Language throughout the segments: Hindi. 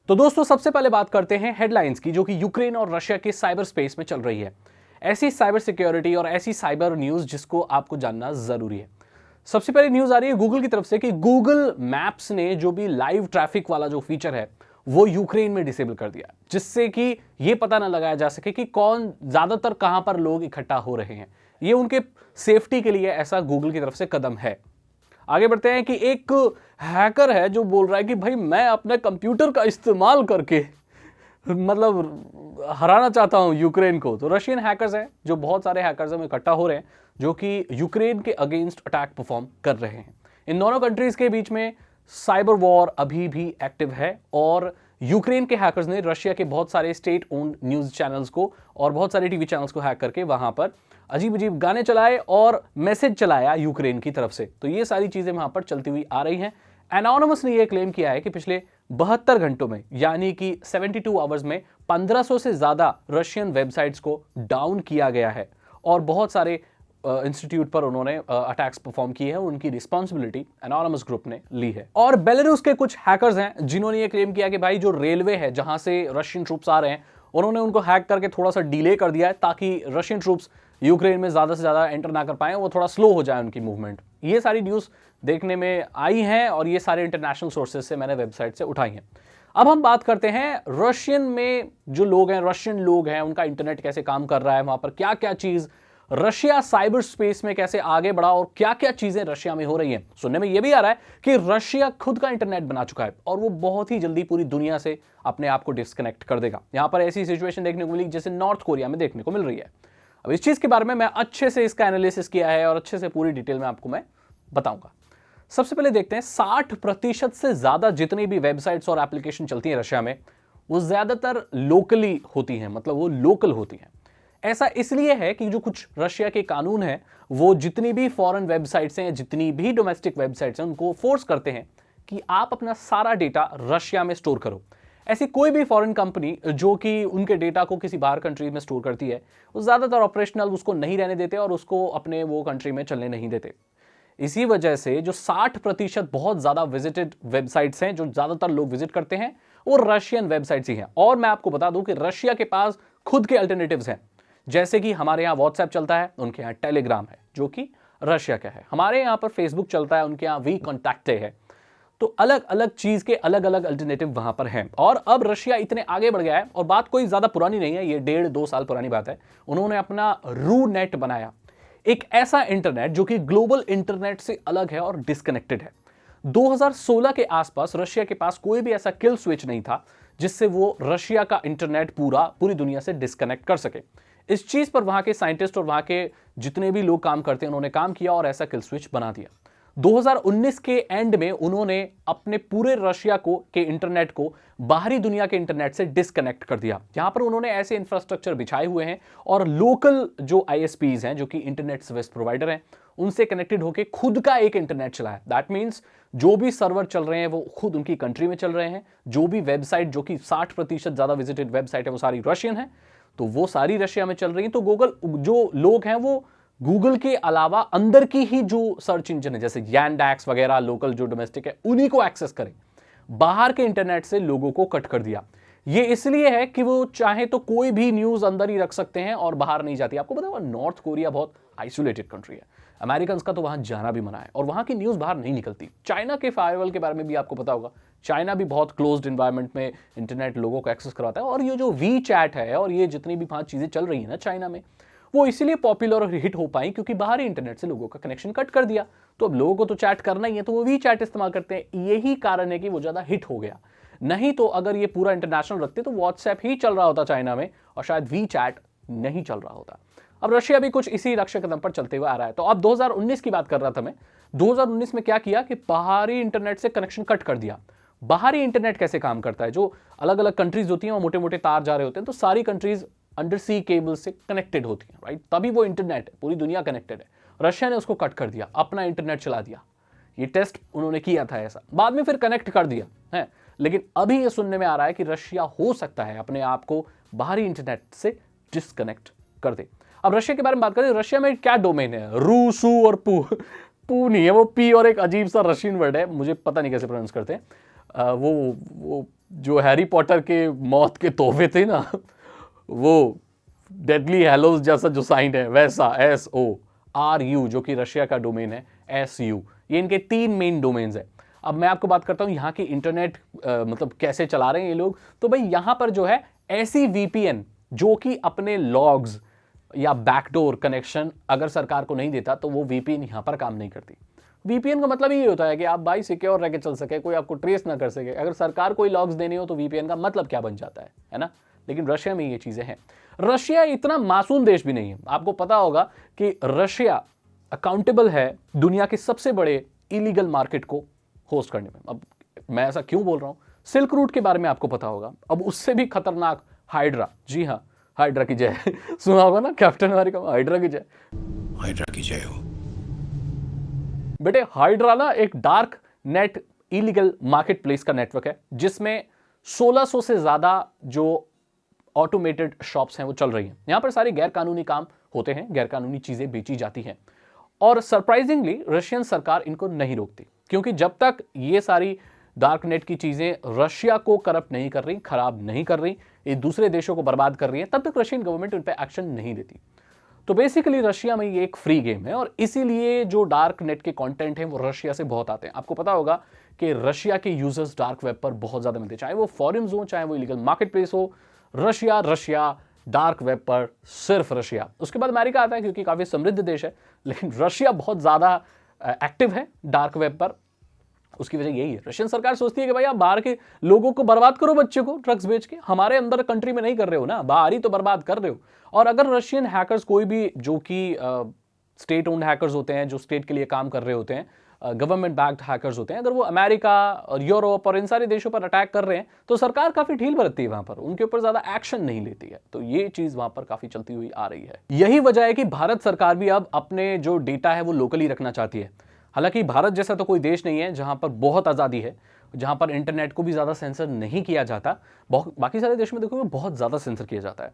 तो दोस्तों सबसे पहले बात करते हैं हेडलाइंस की, जो कि यूक्रेन और रशिया के साइबर स्पेस में चल रही है। ऐसी साइबर सिक्योरिटी और ऐसी साइबर न्यूज जिसको आपको जानना जरूरी है। सबसे पहले न्यूज आ रही है गूगल की तरफ से कि गूगल मैप्स ने जो भी लाइव ट्रैफिक वाला जो फीचर है वो यूक्रेन में डिसेबल कर दिया, जिससे कि ये पता ना लगाया जा सके कि कौन ज्यादातर कहां पर लोग इकट्ठा हो रहे हैं। ये उनके सेफ्टी के लिए ऐसा गूगल की तरफ से कदम है। आगे बढ़ते हैं कि एक हैकर है जो बोल रहा है कि भाई मैं अपने कंप्यूटर का इस्तेमाल करके मतलब हराना चाहता हूं यूक्रेन को। तो रशियन हैकर्स हैं, जो बहुत सारे हैकर्स में इकट्ठा हो रहे हैं, जो कि यूक्रेन के अगेंस्ट अटैक परफॉर्म कर रहे हैं। इन दोनों कंट्रीज के बीच में साइबर वॉर अभी भी एक्टिव है और यूक्रेन के हैकर्स ने रशिया के बहुत सारे स्टेट ओन्ड न्यूज चैनल्स को और बहुत सारे टीवी चैनल्स को हैक करके वहां पर अजीब अजीब गाने चलाए और मैसेज चलाया यूक्रेन की तरफ से। तो ये सारी चीजें वहां पर चलती हुई आ रही हैं। एनोनिमस ने यह क्लेम किया है कि पिछले 72 घंटों में, यानी कि 72 आवर्स में 1500 से ज्यादा रशियन वेबसाइट्स को डाउन किया गया है और बहुत सारे इंस्टीट्यूट पर उन्होंने अटैक्स परफॉर्म किए हैं। उनकी रिस्पॉन्सिबिलिटी एनोनिमस ग्रुप ने ली है। और बेलारूस के कुछ हैकर्स हैं जिन्होंने ये क्लेम किया कि भाई जो रेलवे है जहां से रशियन ट्रूप्स आ रहे हैं, उन्होंने उनको हैक करके थोड़ा सा डिले कर दिया है ताकि रशियन ट्रूप्स यूक्रेन में ज्यादा से ज्यादा एंटर ना कर पाए, वो थोड़ा स्लो हो जाए उनकी मूवमेंट। ये सारी न्यूज देखने में आई हैं और ये सारे इंटरनेशनल सोर्सेज से मैंने वेबसाइट से उठाई हैं। अब हम बात करते हैं रशियन में जो लोग हैं, रशियन लोग हैं, उनका इंटरनेट कैसे काम कर रहा है, वहां पर क्या क्या चीज रशिया साइबर स्पेस में कैसे आगे बढ़ा और क्या क्या चीजें रशिया में हो रही हैं। सुनने में यह भी आ रहा है कि रशिया खुद का इंटरनेट बना चुका है और वो बहुत ही जल्दी पूरी दुनिया से अपने आप को डिस्कनेक्ट कर देगा। यहां पर ऐसी सिचुएशन देखने को मिली जैसे नॉर्थ कोरिया में देखने को मिल रही है। अब इस चीज के बारे में मैं अच्छे से इसका एनालिसिस किया है और अच्छे से पूरी डिटेल में आपको मैं बताऊंगा। सबसे पहले देखते हैं 60% से ज्यादा जितनी भी वेबसाइट्स और एप्लीकेशन चलती हैं रशिया में, वो ज्यादातर लोकली होती हैं, मतलब वो लोकल होती हैं। ऐसा इसलिए है कि जो कुछ रशिया के कानून हैं वो जितनी भी फॉरेन वेबसाइट्स हैं, जितनी भी डोमेस्टिक वेबसाइट्स हैं, उनको फोर्स करते हैं कि आप अपना सारा डेटा रशिया में स्टोर करो। ऐसी कोई भी फॉरेन कंपनी जो कि उनके डेटा को किसी बाहर कंट्री में स्टोर करती है, वो ज्यादातर ऑपरेशनल उसको नहीं रहने देते और उसको अपने वो कंट्री में चलने नहीं देते। इसी वजह से जो 60% बहुत ज्यादा विजिटेड वेबसाइट्स हैं, जो ज्यादातर लोग विजिट करते हैं, वो रशियन वेबसाइट्स ही हैं। और मैं आपको बता दूं कि रशिया के पास खुद के अल्टरनेटिव्स हैं। जैसे कि हमारे यहाँ व्हाट्सएप चलता है, उनके यहाँ टेलीग्राम है जो कि रशिया का है। हमारे यहाँ पर फेसबुक चलता है, उनके यहाँ वी कॉन्टैक्ट है। तो अलग अलग चीज के अलग अलग अल्टरनेटिव वहां पर हैं। और अब रशिया इतने आगे बढ़ गया है, और बात कोई ज्यादा पुरानी नहीं है, ये 1.5-2 साल पुरानी बात है। उन्होंने अपना रू नेट बनाया, एक ऐसा इंटरनेट जो कि ग्लोबल इंटरनेट से अलग है और डिस्कनेक्टेड है। 2016 के आसपास रशिया के पास कोई भी ऐसा किल स्विच नहीं था जिससे वो रशिया का इंटरनेट पूरी दुनिया से डिस्कनेक्ट कर सके। इस चीज पर वहां के साइंटिस्ट और वहां के जितने भी लोग काम करते हैं, उन्होंने काम किया और ऐसा किल स्विच बना दिया। 2019 के एंड में उन्होंने अपने पूरे रशिया के इंटरनेट को बाहरी दुनिया के इंटरनेट से डिस्कनेक्ट कर दिया। यहां पर उन्होंने ऐसे इंफ्रास्ट्रक्चर बिछाए हुए हैं और लोकल जो आईएसपीज हैं, जो कि इंटरनेट सर्विस प्रोवाइडर हैं, उनसे कनेक्टेड होकर खुद का एक इंटरनेट चलाया। दैट मीन्स जो भी सर्वर चल रहे हैं वो खुद उनकी कंट्री में चल रहे हैं। जो भी वेबसाइट, जो कि 60% ज्यादा विजिटेड वेबसाइट है, वो सारी रशियन है, तो वो सारी रशिया में चल रही है। तो गूगल, जो लोग हैं वो गूगल के अलावा अंदर की ही जो सर्च इंजन है, जैसे Yandex वगैरह लोकल जो डोमेस्टिक है, उन्हीं को एक्सेस करें। बाहर के इंटरनेट से लोगों को कट कर दिया। ये इसलिए है कि वो चाहे तो कोई भी न्यूज अंदर ही रख सकते हैं और बाहर नहीं जाती। आपको पता है नॉर्थ कोरिया बहुत आइसोलेटेड कंट्री है, अमेरिकन का तो वहां जाना भी मना है और वहां की न्यूज बाहर नहीं निकलती। चाइना के फायरवॉल के बारे में भी आपको पता होगा, चाइना भी बहुत क्लोज्ड एनवायरनमेंट में इंटरनेट लोगों को एक्सेस करवाता है। और ये जो वी चैट है और ये जितनी भी 5 चीजें चल रही है ना चाइना में, वो इसलिए पॉपुलर और हिट हो पाई क्योंकि बाहरी इंटरनेट से लोगों का कनेक्शन कट कर दिया। तो अब लोगों को तो चैट करना ही है, तो वो वी चैट इस्तेमाल करते हैं। यही कारण है कि वो ज्यादा हिट हो गया। नहीं तो अगर ये पूरा इंटरनेशनल रखते तो व्हाट्सएप ही चल रहा होता चाइना में और शायद वी चैट नहीं चल रहा होता। अब रशिया भी कुछ इसी रक्षा कदम पर चलते हुए आ रहा है। तो अब 2019 की बात कर रहा था मैं। 2019 में क्या किया कि बाहरी इंटरनेट से कनेक्शन कट कर दिया। बाहरी इंटरनेट कैसे काम करता है, जो अलग अलग कंट्रीज होती हैं और मोटे मोटे तार जा रहे होते हैं, तो सारी कंट्रीज अंडर सी केबल से कनेक्टेड होती हैं, राइट? तभी वो इंटरनेट है, पूरी दुनिया कनेक्टेड है। रशिया ने उसको कट कर दिया, अपना इंटरनेट चला दिया। ये टेस्ट उन्होंने किया था ऐसा, बाद में फिर कनेक्ट कर दिया है। लेकिन अभी ये सुनने में आ रहा है कि रशिया हो सकता है अपने आप को बाहरी इंटरनेट से डिस्कनेक्ट कर दे। अब रशिया के बारे में बात करें, रशिया में क्या डोमेन है? रू, सू और पू। पू नहीं है, वो पी और एक अजीब सा रशियन वर्ड है, मुझे पता नहीं कैसे प्रोनाउंस करते हैं। वो जो हैरी पॉटर के मौत के तोहफे थे ना, वो डेडली हैलोज जैसा जो साइन है वैसा SORU, जो कि रशिया का डोमेन है SU। ये इनके 3 मेन डोमेन्स है। अब मैं आपको बात करता हूं यहाँ की इंटरनेट मतलब कैसे चला रहे हैं ये लोग। तो भाई यहां पर जो है ऐसी VPN जो कि अपने लॉग्स या बैकडोर कनेक्शन अगर सरकार को नहीं देता तो वो VPN यहां पर काम नहीं करती। VPN का मतलब ये होता है कि आप भाई सिक्योर रह के चल सके, कोई आपको ट्रेस ना कर सके। अगर सरकार कोई लॉग्स देने हो तो VPN का मतलब क्या बन जाता है ना। लेकिन रशिया में ये चीजें हैं। रशिया इतना मासूम देश भी नहीं है। आपको पता होगा कि रशिया अकाउंटेबल है दुनिया के सबसे बड़े इलीगल मार्केट को होस्ट करने में। अब मैं ऐसा क्यों बोल रहा हूं, सिल्क रूट के बारे में आपको पता होगा। अब उससे भी खतरनाक हाइड्रा, जी हां हाइड्रा की जय सुना होगा ना कैप्टन अमेरिका में, हाइड्रा की जय, हाइड्रा की जय हो। बेटे हाइड्रा ना एक dark net illegal market place का नेटवर्क है जिसमें 1600 से ज्यादा जो ऑटोमेटेड शॉप्स हैं वो चल रही हैं। यहां पर सारे गैर कानूनी काम होते हैं, गैर कानूनी चीजें बेची जाती हैं। और सरप्राइजिंगली रशियन सरकार इनको नहीं रोकती, क्योंकि जब तक ये सारी डार्क नेट की चीजें रशिया को करप्ट नहीं कर रही, खराब नहीं कर रही, ये दूसरे देशों को बर्बाद कर रही है, तब तक रशियन गवर्नमेंट उन पर एक्शन नहीं देती। तो बेसिकली रशिया में ये एक फ्री गेम है और इसीलिए जो डार्क नेट के कंटेंट हैं वो रशिया से बहुत आते हैं। आपको पता होगा कि रशिया के यूजर्स डार्क वेब पर बहुत ज्यादा मिलते हैं, चाहे वो फॉरेन्स हो, चाहे वो इलीगल मार्केट प्लेस हो। रशिया डार्क वेब पर सिर्फ रशिया। उसके बाद अमेरिका आता है क्योंकि काफी समृद्ध देश है, लेकिन रशिया बहुत ज्यादा एक्टिव है डार्क वेब पर। उसकी वजह यही है, रशियन सरकार सोचती है कि भाई आप बाहर के लोगों को बर्बाद करो, बच्चे को ड्रग्स बेच के, हमारे अंदर कंट्री में नहीं कर रहे हो ना, बाहर ही तो बर्बाद कर रहे हो। और अगर रशियन हैकर्स कोई भी जो कि स्टेट ओन्ड हैकर्स होते हैं, जो स्टेट के लिए काम कर रहे होते हैं, गवर्नमेंट बैक्ड हैकर्स होते हैं, अगर वो अमेरिका और यूरोप और इन सारे देशों पर अटैक कर रहे हैं तो सरकार काफी ढील बरतती है, वहां पर उनके ऊपर ज्यादा एक्शन नहीं लेती है। तो ये चीज वहां पर काफी चलती हुई आ रही है। यही वजह है कि भारत सरकार भी अब अपने जो डेटा है वो लोकली रखना चाहती है। हालांकि भारत जैसा तो कोई देश नहीं है जहां पर बहुत आजादी है, जहां पर इंटरनेट को भी ज्यादा सेंसर नहीं किया जाता। बाकी सारे देशों में देखोगे बहुत ज्यादा सेंसर किया जाता है।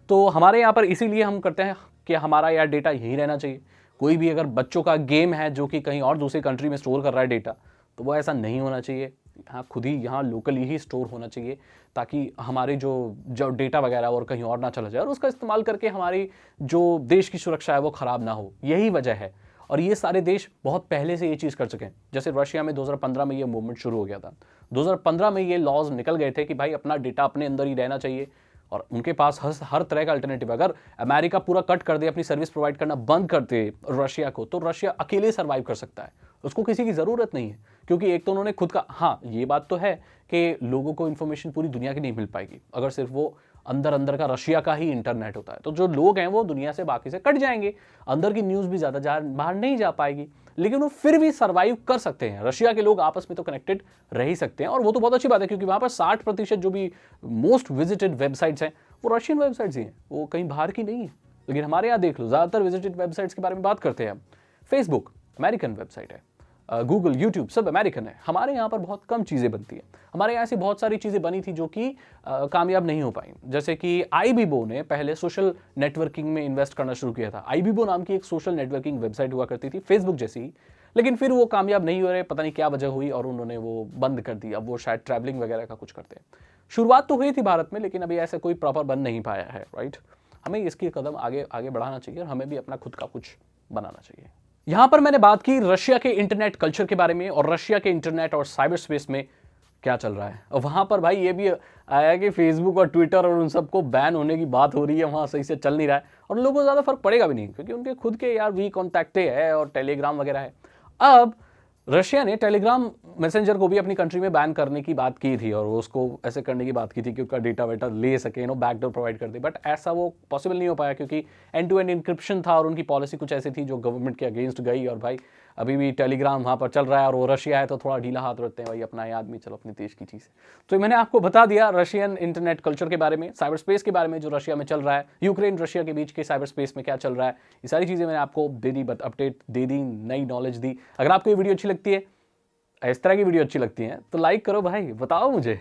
तो हमारे यहाँ पर इसीलिए हम करते हैं कि हमारा यार डेटा यही रहना चाहिए। कोई भी अगर बच्चों का गेम है जो कि कहीं और दूसरी कंट्री में स्टोर कर रहा है डेटा, तो वो ऐसा नहीं होना चाहिए। हाँ, खुद ही यहाँ लोकली ही स्टोर होना चाहिए, ताकि हमारे जो डेटा वगैरह और कहीं और ना चला जाए और उसका इस्तेमाल करके हमारी जो देश की सुरक्षा है वो खराब ना हो। यही वजह है। और ये सारे देश बहुत पहले से ये चीज़ कर चुके हैं। जैसे रशिया में 2015 में ये मूवमेंट शुरू हो गया था। 2015 में ये लॉज निकल गए थे कि भाई अपना डेटा अपने अंदर ही रहना चाहिए और उनके पास हर तरह का अल्टरनेटिव। अगर अमेरिका पूरा कट कर दे, अपनी सर्विस प्रोवाइड करना बंद कर दे रशिया को, तो रशिया अकेले सर्वाइव कर सकता है, उसको किसी की ज़रूरत नहीं है। क्योंकि एक तो उन्होंने खुद का, हाँ ये बात तो है कि लोगों को इन्फॉर्मेशन पूरी दुनिया की नहीं मिल पाएगी अगर सिर्फ वो अंदर का रशिया का ही इंटरनेट होता है। तो जो लोग हैं वो दुनिया से बाकी से कट जाएंगे, अंदर की न्यूज़ भी ज़्यादा बाहर नहीं जा पाएगी, लेकिन वो फिर भी सर्वाइव कर सकते हैं। रशिया के लोग आपस में तो कनेक्टेड रह ही सकते हैं और वो तो बहुत अच्छी बात है, क्योंकि वहाँ पर 60% जो भी मोस्ट विजिटेड वेबसाइट्स हैं वो रशियन वेबसाइट्स ही हैं, वो कहीं बाहर की नहीं है। लेकिन हमारे यहाँ देख लो, ज़्यादातर विजिटेड वेबसाइट्स के बारे में बात करते हैं हम। फेसबुक अमेरिकन वेबसाइट है, गूगल, यूट्यूब सब अमेरिकन है। हमारे यहाँ पर बहुत कम चीज़ें बनती हैं। हमारे यहाँ से बहुत सारी चीज़ें बनी थी जो कि कामयाब नहीं हो पाई। जैसे कि आईबीबो ने पहले सोशल नेटवर्किंग में इन्वेस्ट करना शुरू किया था। आईबीबो नाम की एक सोशल नेटवर्किंग वेबसाइट हुआ करती थी, फेसबुक जैसी ही, लेकिन फिर वो कामयाब नहीं हो रहे, पता नहीं क्या वजह हुई और उन्होंने वो बंद कर दी। अब वो शायद ट्रैवलिंग वगैरह का कुछ करते हैं। शुरुआत तो हुई थी भारत में, लेकिन अभी ऐसा कोई प्रॉपर बन नहीं पाया है। राइट, हमें इसकी कदम आगे आगे बढ़ाना चाहिए और हमें भी अपना खुद का कुछ बनाना चाहिए। यहां पर मैंने बात की रशिया के इंटरनेट कल्चर के बारे में और रशिया के इंटरनेट और साइबर स्पेस में क्या चल रहा है। और वहां पर भाई ये भी आया कि फेसबुक और ट्विटर और उन सबको बैन होने की बात हो रही है, वहां सही से चल नहीं रहा है और लोगों को ज़्यादा फर्क पड़ेगा भी नहीं, क्योंकि उनके खुद के यार वी कॉन्टैक्टे है और टेलीग्राम वगैरह है। अब रशिया ने टेलीग्राम मैसेंजर को भी अपनी कंट्री में बैन करने की बात की थी और उसको ऐसे करने की बात की थी कि उसका डेटा वेटा ले सके, बैकडोर प्रोवाइड कर दे। बट ऐसा वो पॉसिबल नहीं हो पाया, क्योंकि एंड टू एंड इंक्रिप्शन था और उनकी पॉलिसी कुछ ऐसी थी जो गवर्नमेंट के अगेंस्ट गई। और भाई अभी भी टेलीग्राम वहाँ पर चल रहा है और वो रशिया है तो थोड़ा ढीला हाथ रखते हैं, भाई अपना ही आदमी, चलो अपने देश की चीज़ है। तो मैंने आपको बता दिया रशियन इंटरनेट कल्चर के बारे में, साइबर स्पेस के बारे में जो रशिया में चल रहा है, यूक्रेन रशिया के बीच के साइबर स्पेस में क्या चल रहा है। ये सारी चीज़ें मैंने आपको दे दी, अपडेट दे दी, नई नॉलेज दी। अगर आपको ये वीडियो अच्छी लगती है, इस तरह की वीडियो अच्छी लगती है तो लाइक करो भाई, बताओ मुझे।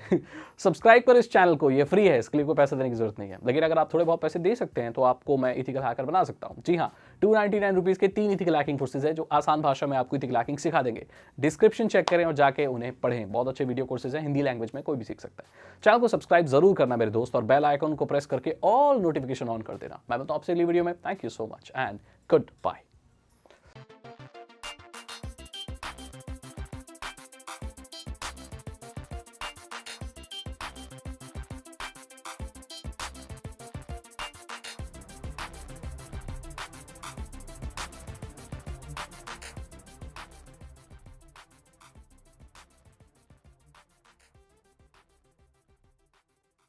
सब्सक्राइब करो इस चैनल को, ये फ्री है, इसके लिए कोई पैसा देने की जरूरत नहीं है। लेकिन अगर आप थोड़े बहुत पैसे दे सकते हैं तो आपको मैं इथिकल हैकर बना सकता हूँ। जी हाँ, 299 रुपीज़ के 3 इथिकल हैकिंग कोर्सेज है जो आसान भाषा में आपको इथिकल हैकिंग सिखा देंगे। डिस्क्रिप्शन चेक करें और जाके उन्हें पढ़ें, बहुत अच्छे वीडियो कोर्सेज हैं, हिंदी लैंग्वेज में कोई भी सीख सकता है। चैनल को सब्सक्राइब जरूर करना मेरे दोस्त, और बेल आइकन को प्रेस करके ऑल नोटिफिकेशन ऑन कर देना। मैं बताऊँ आपसे अगली वीडियो में। Thank you so much and good bye.